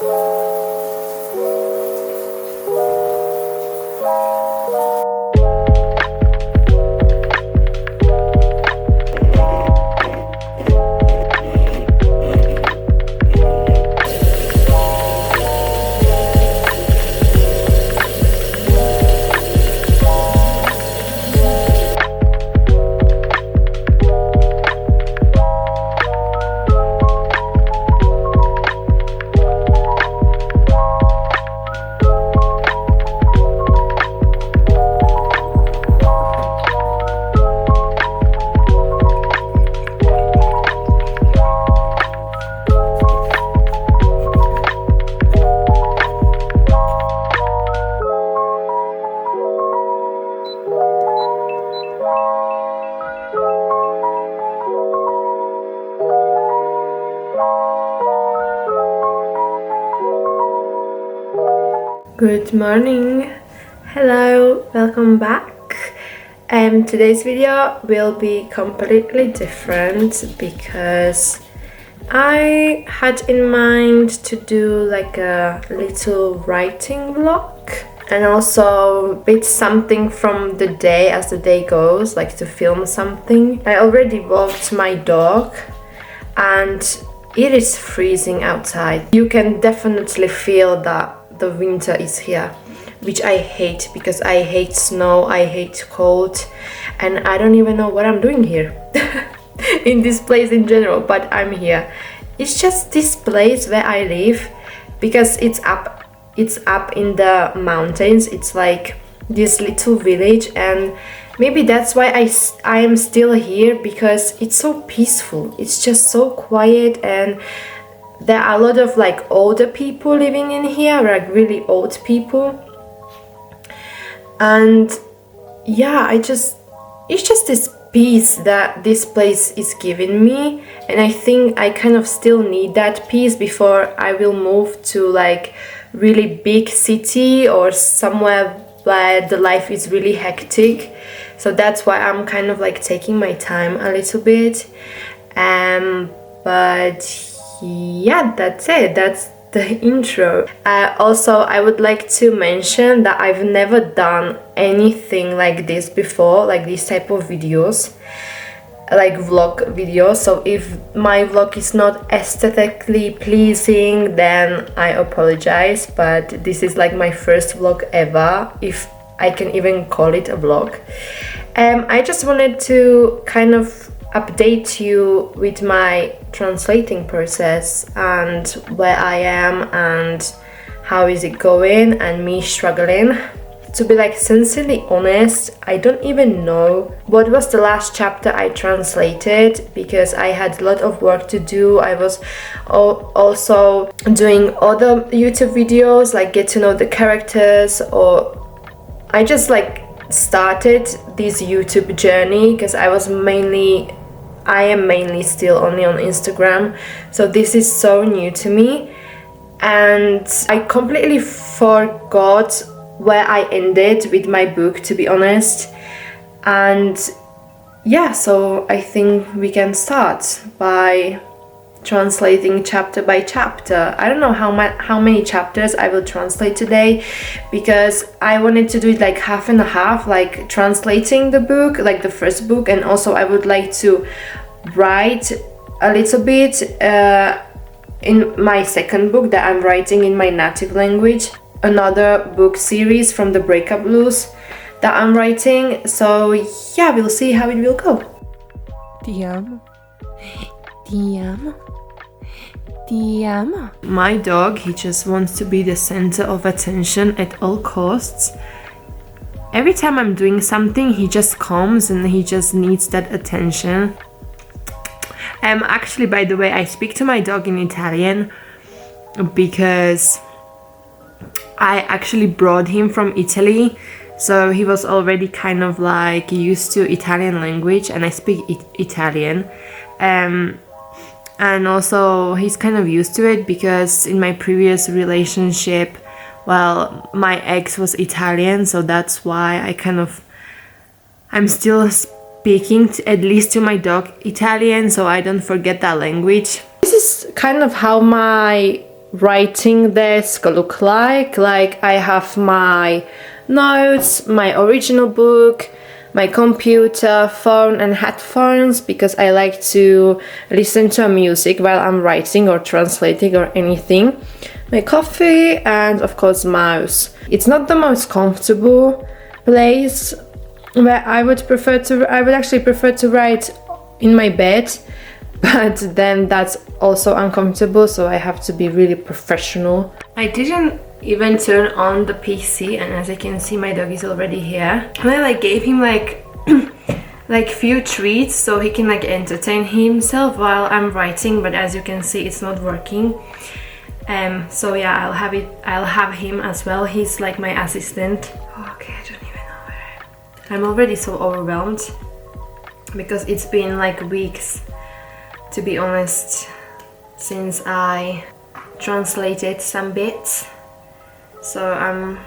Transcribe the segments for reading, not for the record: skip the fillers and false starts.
Good morning, hello, welcome back. Today's video will be completely different because I had in mind to do like a little writing vlog and also bit something from the day as the day goes, like to film something. I already walked my dog and it is freezing outside. You can definitely feel that the winter is here, which I hate because I hate snow, I hate cold, and I don't even know what I'm doing here in this place in general, but I'm here. It's just this place where I live because it's up in the mountains. It's like this little village, and maybe that's why I am still here, because it's so peaceful. It's just so quiet, and there are a lot of like older people living in here, like really old people. And yeah, it's just this peace that this place is giving me, and I think I kind of still need that peace before I will move to like really big city or somewhere where the life is really hectic. So that's why I'm kind of like taking my time a little bit. But yeah, that's it. That's the intro. Also, I would like to mention that I've never done anything like this before, like this type of videos, like vlog videos. So if my vlog is not aesthetically pleasing, then I apologize, but this is like my first vlog ever, if I can even call it a vlog. I just wanted to kind of update you with my translating process and where I am and how is it going and me struggling. To be like sincerely honest, I don't even know what was the last chapter I translated, because I had a lot of work to do. I was also doing other YouTube videos, like get to know the characters, or I just like started this YouTube journey because I am mainly still only on Instagram, so this is so new to me, and I completely forgot where I ended with my book, to be honest. And yeah, so I think we can start by translating chapter by chapter. I don't know how many chapters I will translate today, because I wanted to do it like half and a half, like translating the book, like the first book, and also I would like to write a little bit in my second book that I'm writing in my native language, another book series from the Breakup Blues that I'm writing. So yeah, we'll see how it will go. Ti amo. Ti amo. Ti amo. My dog, he just wants to be the center of attention at all costs. Every time I'm doing something, he just comes and he just needs that attention. Actually, by the way, I speak to my dog in Italian because I actually brought him from Italy, so he was already kind of like used to Italian language, and I speak Italian. And also he's kind of used to it because in my previous relationship, well, my ex was Italian, so that's why I'm still speaking at least to my dog Italian, so I don't forget that language. This is kind of how my writing desk look like. Like I have my notes, my original book, my computer, phone and headphones, because I like to listen to music while I'm writing or translating or anything. My coffee and of course mouse. It's not the most comfortable place where I would actually prefer to write in my bed, but then that's also uncomfortable, so I have to be really professional. I didn't even turn on the PC, and as you can see my dog is already here. And I like gave him like like few treats so he can like entertain himself while I'm writing, but as you can see it's not working. So yeah, I'll have him as well. He's like my assistant. Okay, I don't even know where I'm already so overwhelmed because it's been like weeks, to be honest, since I translated some bits. So I'm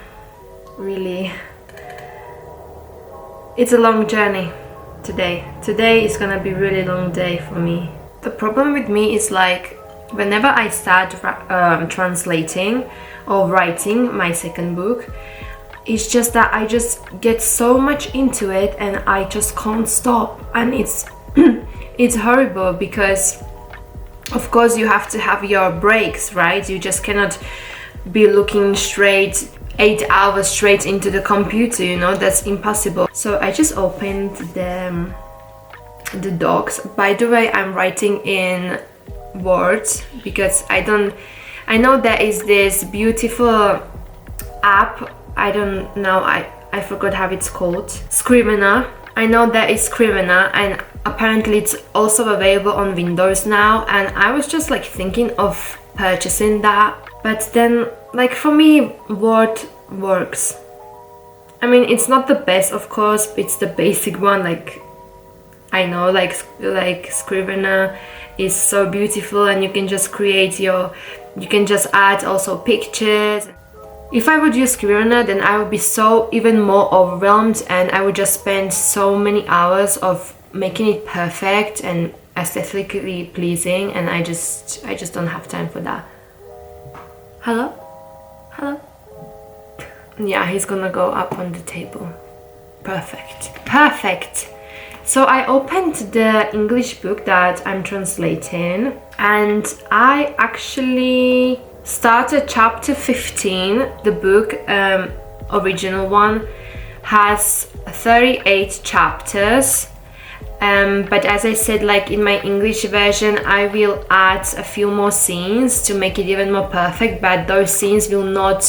really, it's a long journey today. Today is gonna be a really long day for me. The problem with me is like whenever I start translating or writing my second book, it's just that I just get so much into it and I just can't stop, and it's it's horrible because of course you have to have your breaks, right? You just cannot be looking straight 8 hours straight into the computer, you know, that's impossible. So I just opened the docs. By the way, I'm writing in Word because I know there is this beautiful app, I don't know, I forgot how it's called, Scrivener. I know there is Scrivener, and apparently it's also available on Windows now, and I was just like thinking of purchasing that, but then like for me Word works. I mean, it's not the best, of course, it's the basic one. Like I know like Scrivener is so beautiful, and you can just create you can just add also pictures. If I would use Scrivener, then I would be so even more overwhelmed, and I would just spend so many hours of making it perfect and aesthetically pleasing, and I just don't have time for that. Hello? Hello? Yeah, he's gonna go up on the table. Perfect. Perfect! So I opened the English book that I'm translating, and I actually started chapter 15. The book, original one, has 38 chapters. But as I said, like in my English version, I will add a few more scenes to make it even more perfect, but those scenes will not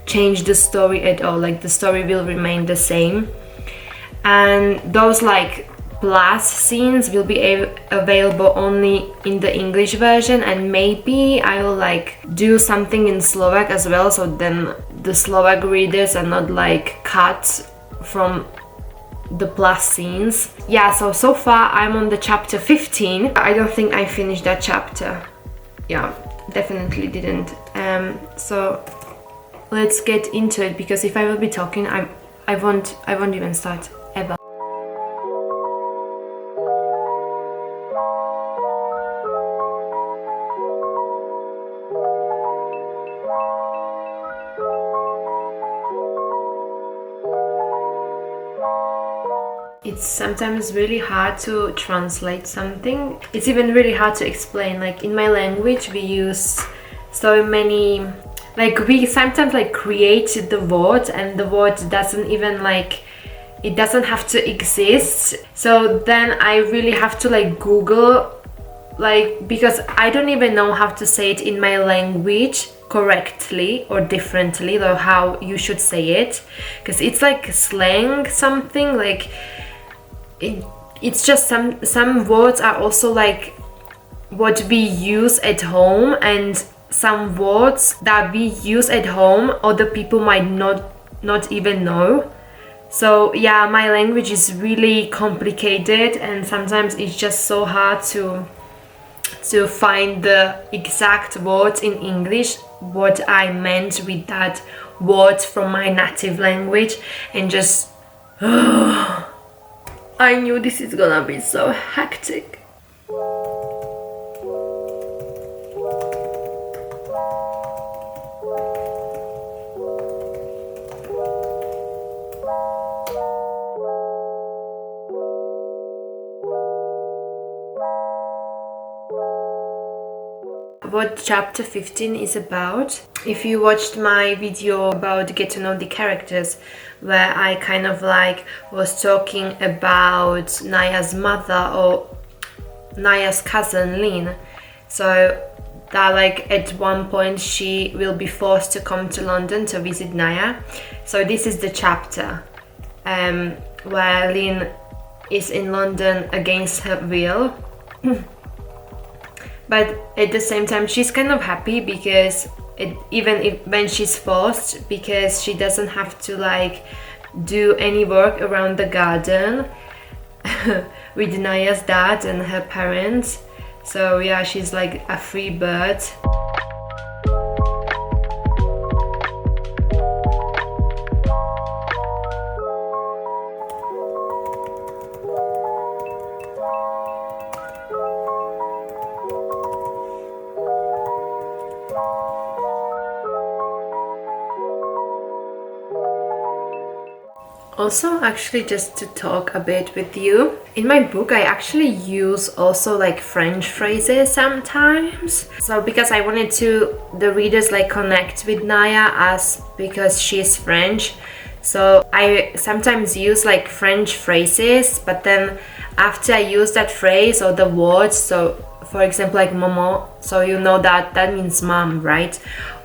change the story at all. Like the story will remain the same. And those like plus scenes will be available only in the English version, and maybe I will like do something in Slovak as well, so then the Slovak readers are not like cut from the plus scenes. Yeah, so far I'm on the chapter 15. I don't think I finished that chapter. Yeah, definitely didn't. So let's get into it, because if I will be talking, I won't even start ever. It's sometimes really hard to translate something. It's even really hard to explain. Like in my language, we use so many, like we sometimes like create the word, and the word doesn't even like, it doesn't have to exist. So then I really have to like Google, like, because I don't even know how to say it in my language correctly or differently, or how you should say it, because it's like slang something, like it's just some words are also like what we use at home, and some words that we use at home other people might not even know. So yeah, my language is really complicated, and sometimes it's just so hard to find the exact words in English, what I meant with that word from my native language, and just I knew this is gonna be so hectic. what chapter 15 is about. If you watched my video about get to know the characters, where I kind of like was talking about Naya's mother or Naya's cousin Lynn, so that like at one point she will be forced to come to London to visit Naya. So this is the chapter where Lynn is in London against her will. But at the same time she's kind of happy because when she's forced, because she doesn't have to like do any work around the garden with Naya's dad and her parents. So yeah, she's like a free bird. Also, actually, just to talk a bit with you, in my book I actually use also like French phrases sometimes. So because I wanted the readers like connect with Naya as because she's French, so I sometimes use like French phrases, but then after I use that phrase or the words, so for example like maman, so you know that means mom, right?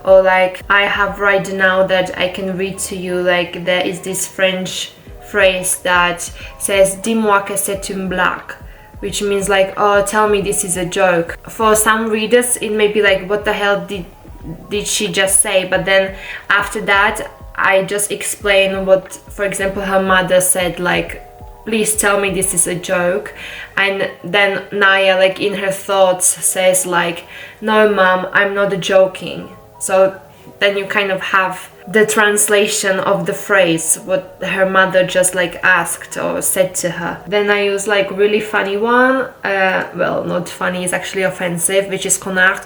Or like I have right now that I can read to you, like there is this French phrase that says dis-moi que c'est une blague, which means like, oh, tell me this is a joke. For some readers it may be like, what the hell did she just say? But then after that I just explain what, for example, her mother said, like, please tell me this is a joke. And then Naya, like in her thoughts, says like, no mom, I'm not joking. So then you kind of have the translation of the phrase, what her mother just like asked or said to her. Then I use like really funny one, well, not funny, it's actually offensive, which is connard,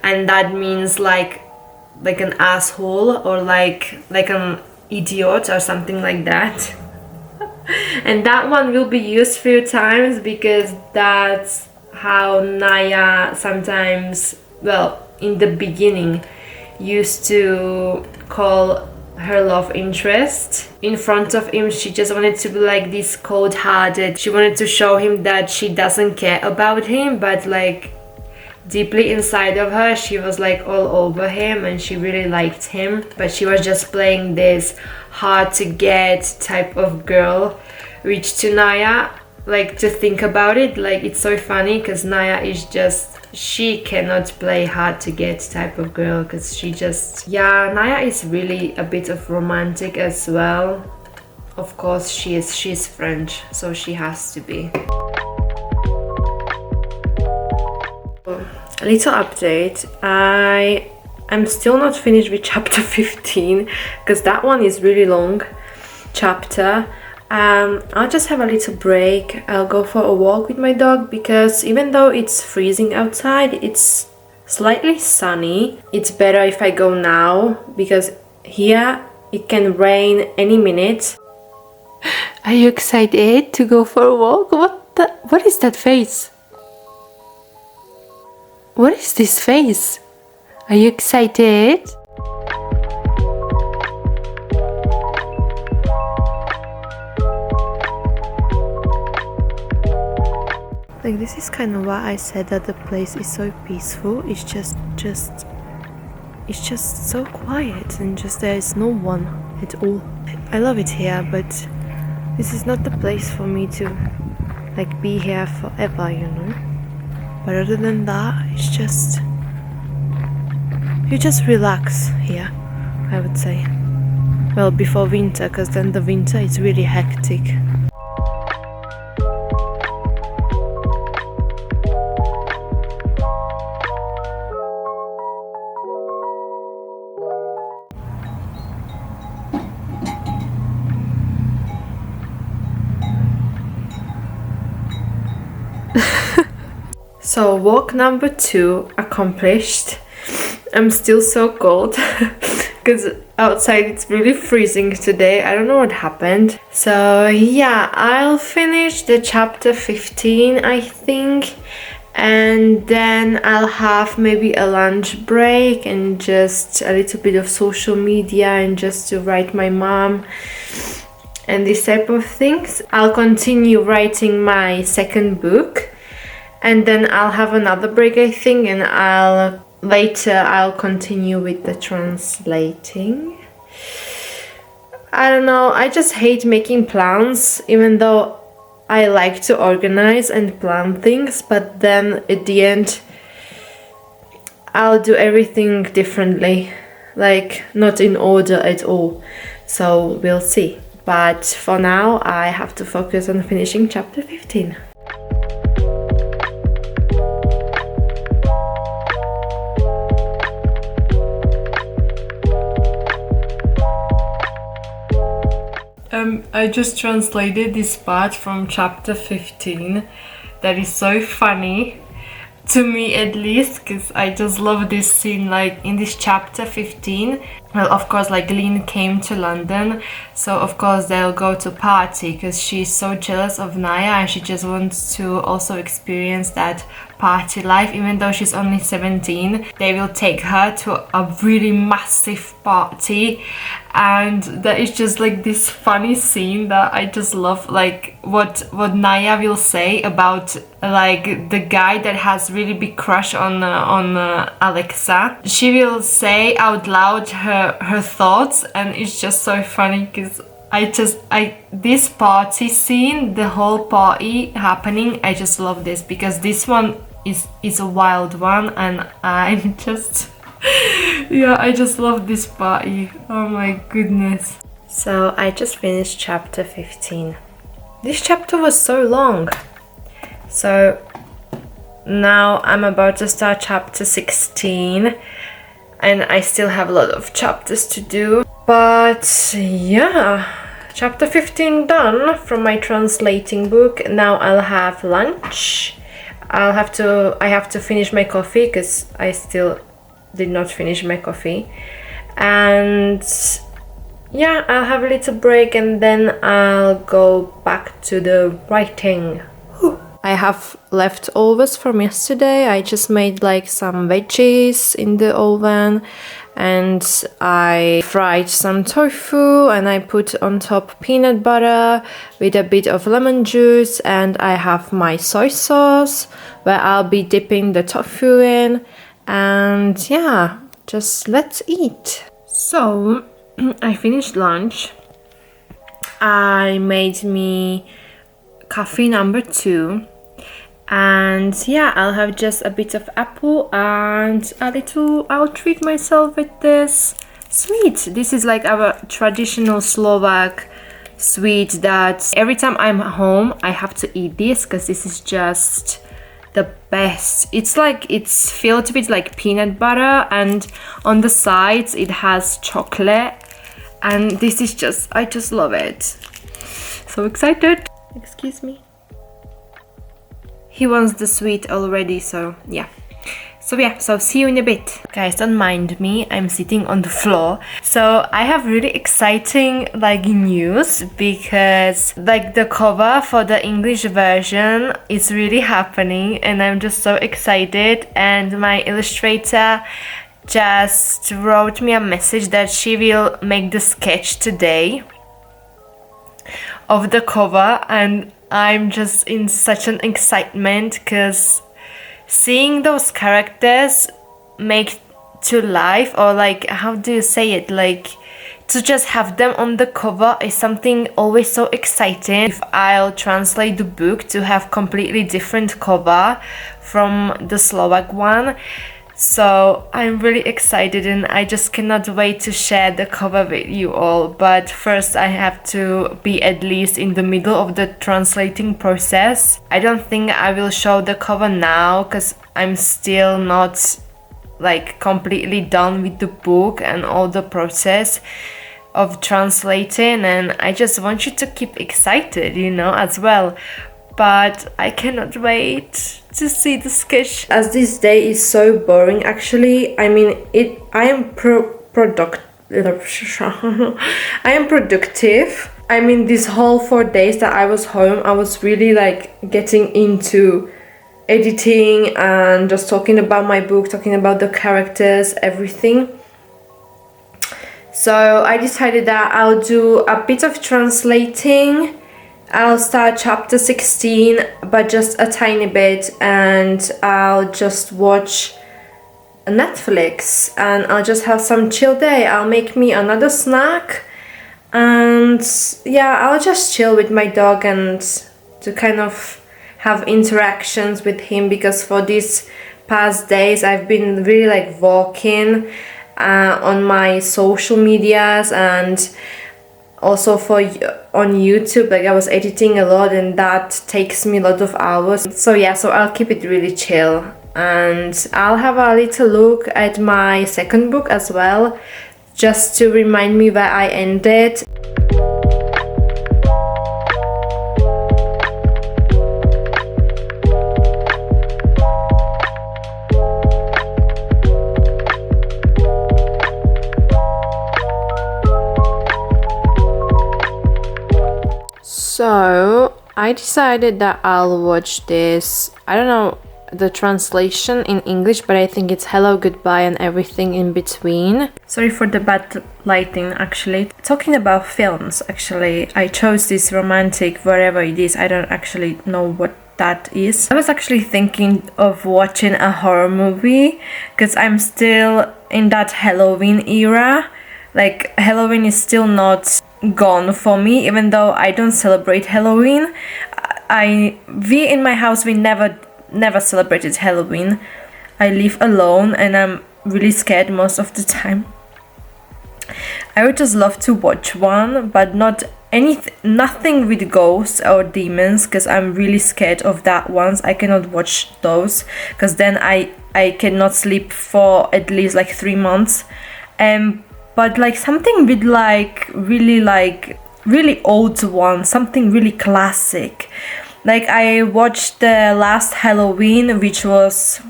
and that means like an asshole or like an idiot or something like that. And that one will be used a few times because that's how Naya sometimes, well, in the beginning, used to call her love interest. In front of him, she just wanted to be like this cold-hearted. She wanted to show him that she doesn't care about him, but like deeply inside of her, she was like all over him and she really liked him. But she was just playing this hard to get type of girl, which to Naya, like to think about it, like it's so funny because Naya is just, she cannot play hard to get type of girl because she just, yeah, Naya is really a bit of romantic as well. Of course she's French, so she has to be. A little update, I'm still not finished with chapter 15 because that one is really long chapter. I'll just have a little break. I'll go for a walk with my dog because even though it's freezing outside, it's slightly sunny. It's better if I go now because here it can rain any minute. Are you excited to go for a walk? What is that face? What is this face? Are you excited? Like, this is kind of why I said that the place is so peaceful. It's just so quiet and just there is no one at all. I love it here, but this is not the place for me to like be here forever, you know. But other than that, it's just, you just relax here, I would say. Well, before winter, because then the winter is really hectic. So walk number 2 accomplished. I'm still so cold because outside it's really freezing today. I don't know what happened. So yeah, I'll finish the chapter 15, I think. and then I'll have maybe a lunch break and just a little bit of social media and just to write my mom and this type of things. I'll continue writing my second book, and then I'll have another break, I think, and I'll continue with the translating. I don't know, I just hate making plans, even though I like to organize and plan things, but then at the end I'll do everything differently, like not in order at all. So we'll see. But for now I have to focus on finishing chapter 15. I just translated this part from chapter 15. That is so funny, to me at least, because I just love this scene. Like in this chapter 15, well, of course, like Lynn came to London, so of course they'll go to party because she's so jealous of Naya and she just wants to also experience that party life. Even though she's only 17, they will take her to a really massive party, and that is just like this funny scene that I just love. Like what Naya will say about like the guy that has really big crush on Alexa. She will say out loud her thoughts, and it's just so funny because this party scene, the whole party happening, I just love this because this one is a wild one, and I'm just yeah, I just love this party. Oh my goodness. So I just finished chapter 15. This chapter was so long. So now I'm about to start chapter 16, and I still have a lot of chapters to do. But yeah, chapter 15 done from my translating book. Now I'll have lunch. I have to finish my coffee because I still did not finish my coffee. And yeah, I'll have a little break and then I'll go back to the writing. I have leftovers from yesterday. I just made like some veggies in the oven, and I fried some tofu and I put on top peanut butter with a bit of lemon juice, and I have my soy sauce where I'll be dipping the tofu in, and yeah, just let's eat. So I finished lunch. I made me coffee number 2, and yeah, I'll have just a bit of apple and I'll treat myself with this sweet. This is like our traditional Slovak sweet that every time I'm home I have to eat this because this is just the best. It's filled with like peanut butter, and on the sides it has chocolate, and this is just, I just love it. So excited. Excuse me. He wants the sweet already, so yeah. So see you in a bit. Guys, don't mind me, I'm sitting on the floor. So I have really exciting like news, because like the cover for the English version is really happening and I'm just so excited, and my illustrator just wrote me a message that she will make the sketch today of the cover, and I'm just in such an excitement because seeing those characters make to life, or like, how do you say it, like to just have them on the cover is something always so exciting. If I'll translate the book to have completely different cover from the Slovak one, so I'm really excited and I just cannot wait to share the cover with you all. But first I have to be at least in the middle of the translating process. I don't think I will show the cover now because I'm still not like completely done with the book and all the process of translating, and I just want you to keep excited, you know, as well. But I cannot wait to see the sketch. As this day is so boring, actually, I mean, I am productive. I mean, this whole 4 days that I was home, I was really like getting into editing and just talking about my book, talking about the characters, everything. So I decided that I'll do a bit of translating. I'll start chapter 16, but just a tiny bit, and I'll just watch Netflix and I'll just have some chill day. I'll make me another snack, and yeah, I'll just chill with my dog and to kind of have interactions with him, because for these past days I've been really like walking on my social medias and also on YouTube. Like I was editing a lot and that takes me a lot of hours. So yeah, so I'll keep it really chill, and I'll have a little look at my second book as well, just to remind me where I ended. So I decided that I'll watch this, I don't know the translation in English, but I think it's Hello, Goodbye and Everything in Between. Sorry for the bad lighting actually. Talking about films, actually, I chose this romantic, wherever it is, I don't actually know what that is. I was actually thinking of watching a horror movie, because I'm still in that Halloween era. Like Halloween is still not gone for me, even though I don't celebrate Halloween. We in my house, we never celebrated Halloween. I live alone and I'm really scared most of the time. I would just love to watch one, but nothing with ghosts or demons, because I'm really scared of that ones. I cannot watch those, because then I cannot sleep for at least like 3 months. But like something with like really old one, something really classic. Like I watched the last Halloween, which was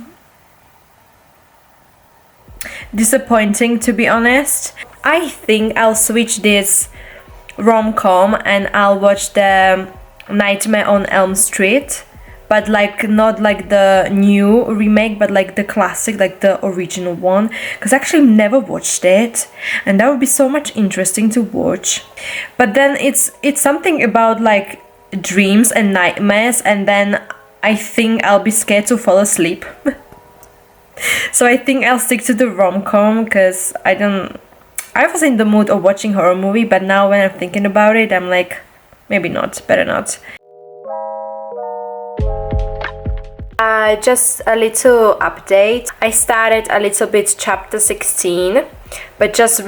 disappointing, to be honest. I think I'll switch this rom-com and I'll watch the Nightmare on Elm Street, but like not like the new remake, but like the classic, like the original one, because I actually never watched it and that would be so much interesting to watch. But then it's something about like dreams and nightmares, and then I think I'll be scared to fall asleep. So I think I'll stick to the rom-com, because I was in the mood of watching horror movie, but now when I'm thinking about it, I'm like, maybe not, better not. Just a little update. I started a little bit chapter 16, but just a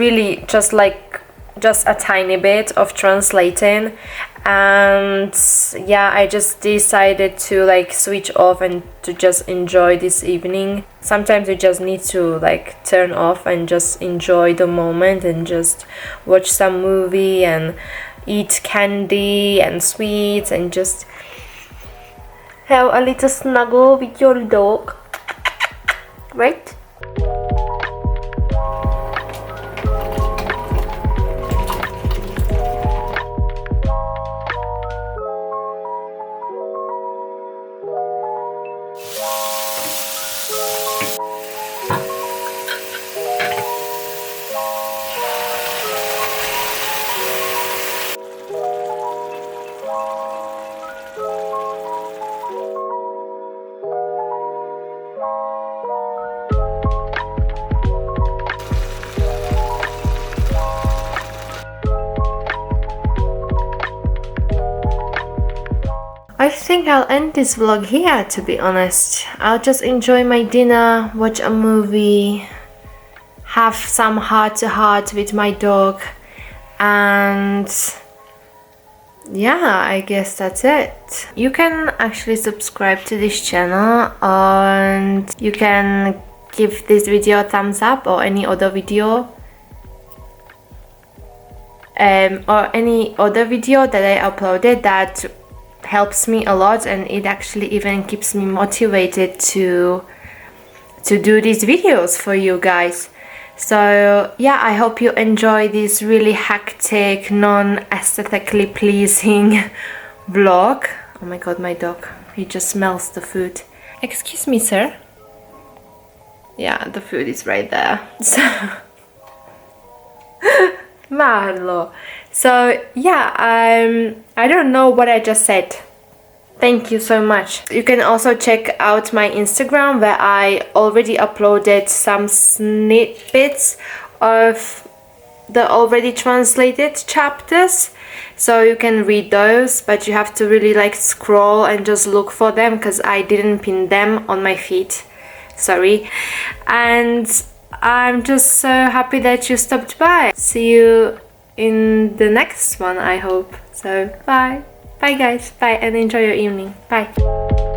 tiny bit of translating, and yeah, I just decided to like switch off and to just enjoy this evening. Sometimes you just need to like turn off and just enjoy the moment and just watch some movie and eat candy and sweets and just have a little snuggle with your dog, right? I think I'll end this vlog here, to be honest. I'll just enjoy my dinner, watch a movie, have some heart-to-heart with my dog, and yeah, I guess that's it. You can actually subscribe to this channel and you can give this video a thumbs up, or any other video. Or any other video that I uploaded that helps me a lot, and it actually even keeps me motivated to do these videos for you guys. So yeah, I hope you enjoy this really hectic, non-aesthetically pleasing vlog. Oh my god, my dog, he just smells the food. Excuse me, sir. Yeah, the food is right there. So Marlo. So yeah, I don't know what I just said. Thank you so much. You can also check out my Instagram where I already uploaded some snippets of the already translated chapters, so you can read those, but you have to really like scroll and just look for them because I didn't pin them on my feed. Sorry. And I'm just so happy that you stopped by. See you in the next one, I hope. So bye. Bye guys. Bye and enjoy your evening. Bye.